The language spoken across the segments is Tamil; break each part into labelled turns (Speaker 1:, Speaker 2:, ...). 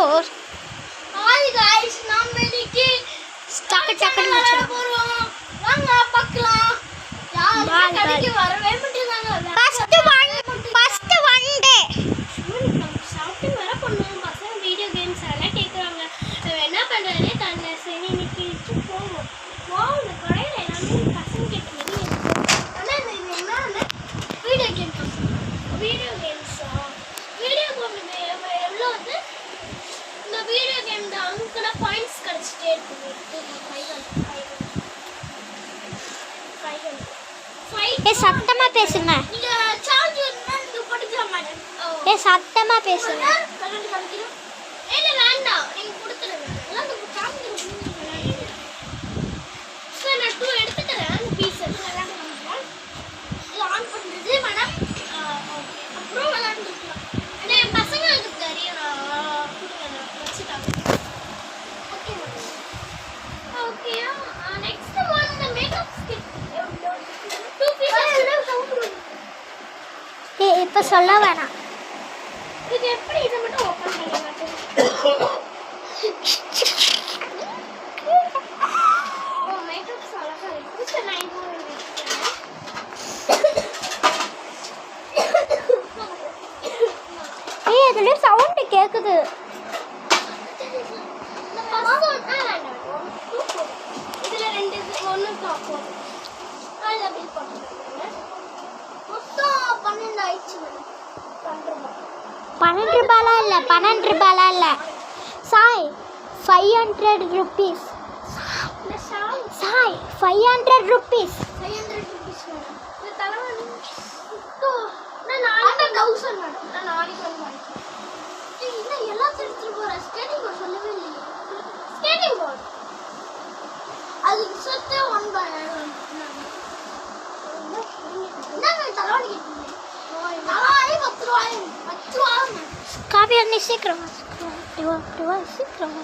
Speaker 1: 4.
Speaker 2: Hi guys, நாம இன்னைக்கு
Speaker 1: டக்கு
Speaker 2: போறோம். வாங்க பார்க்கலாம். யாரும் கடைக்கு வரவே மாட்டேங்காங்க.
Speaker 1: ஃபர்ஸ்ட் ஒன் டே
Speaker 2: ஷாப்பிங் வர பண்ணுவோம். பசங்க வீடியோ கேம்ஸ் எல்லாம் கேக்குறாங்க. என்ன பண்றதே தெரியல. சரி இன்னைக்கு போவோம். இந்த கடையில எல்லாமே பசங்க கேக்குறது. ஆனா இது என்னன்னா வீடியோ கேம்ஸ். வீடியோ எவ்வளோ வந்து இந்த வீடியோ கேம் தான் அங்கன பாயிண்ட்ஸ் கிடைச்சிட்டே இருக்குது.
Speaker 1: சத்தமா பேசுங்க.
Speaker 2: நீங்க சார்ஜ் இருந்தா நீங்க போட்டுக்கலாம் மேடம்.
Speaker 1: சத்தமா பேசுங்க.
Speaker 2: கரண்ட் காமிக்கிறோம். இல்ல வேண்டாம் நீங்க கொடுத்துடுங்க. எல்லாம் இந்த சார்ஜ் சார் நான் 2 எடுத்துக்கிறேன். அந்த பீஸ் எல்லாம் காமிக்கிறேன். இது ஆன் பண்றது மேடம். ஓகே அப்புறம் விளையாண்டுக்கலாம். அண்ணே பசங்களுக்கு தெரியும். கொடுங்க வச்சுட்டாங்க. Okay madam. Okay next one the makeup kit. 2 pieces sound.
Speaker 1: இப்ப சொல்ல வேணாம்.
Speaker 2: இது எப்படி இத மட்டும் ஓபன் பண்ணி மாட்டேன். ஓ மேக்கப் அழகா இருக்கு. சரி நான் இது
Speaker 1: இதுல சவுண்ட் கேக்குது.
Speaker 2: இதுல ரெண்டு ஒன்னு காப்போம். அதுல பில் போட்டுருங்க. மொத்தம் 12 ஆயிடுச்சு.
Speaker 1: 12 ரூபாய் இல்ல Sai 500 rupees. Sai 500 rupees.
Speaker 2: 500 rupees madam. இந்த தலைவலி நான் 4000 மேடம். நான் நாளைக்கு வந்து வாங்கிக்கிறேன். என்ன எல்லாம் எடுத்துட்டு போற ஸ்கேட்டிங் போர்டு சொல்லவே இல்லையே. ஸ்கேட்டிங் போர்டு அது சுத்தே 1 by 1. என்ன தலைவலி கேட்டீங்க? தலைவலி 10 ரூபாய். 10 ரூபாய்.
Speaker 1: காபி அண்ணி சீக்கிரம் சீக்கிரம்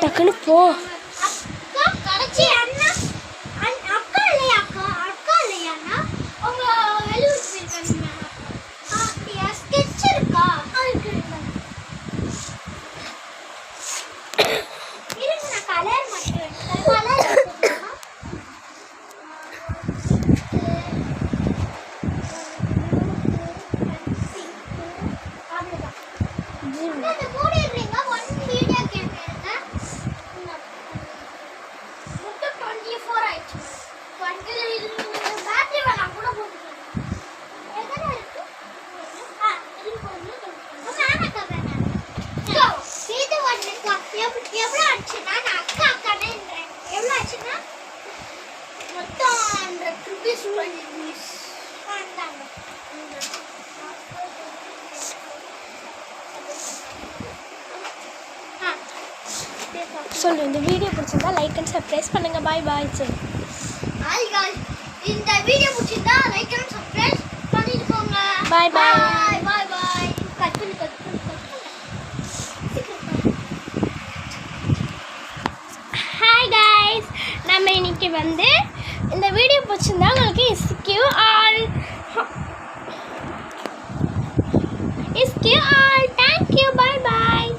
Speaker 1: டக்குன்னு போ.
Speaker 2: கடைச்சி அண்ணா அக்கா இல்லையா அண்ணா உங்க வெளியூர் போயிருக்காங்க. ஸ்கெட்ச் இருக்கா? இருங்க நான் கலர் மட்டும் எவ்வளோ ஆச்சுன்னா நான் அக்கா கடைன்றேன். எவ்வளோ ஆச்சுன்னா மொத்தம் 100 rupees. 20 rupees வாண்டாங்க.
Speaker 1: சொல்லு. இந்த வீடியோ பிடிச்சிருந்தா லைக் அண்ட் சப்ஸ்கிரைப் பண்ணுங்க. பாய் பாய் சொல்லு.
Speaker 2: ஹாய் गाइस, இந்த வீடியோ பிடிச்சிருந்தா லைக் அண்ட் சப்ஸ்கிரைப் பண்ணிடுங்க.
Speaker 1: Bye bye.
Speaker 2: Bye bye. Cut பண்ணு.
Speaker 1: ஹாய் கைஸ், நம்ம இன்னைக்கு வந்து இந்த வீடியோ பிடிச்சிருந்தா உங்களுக்கு இஸ்கியூ all thank you. Bye bye.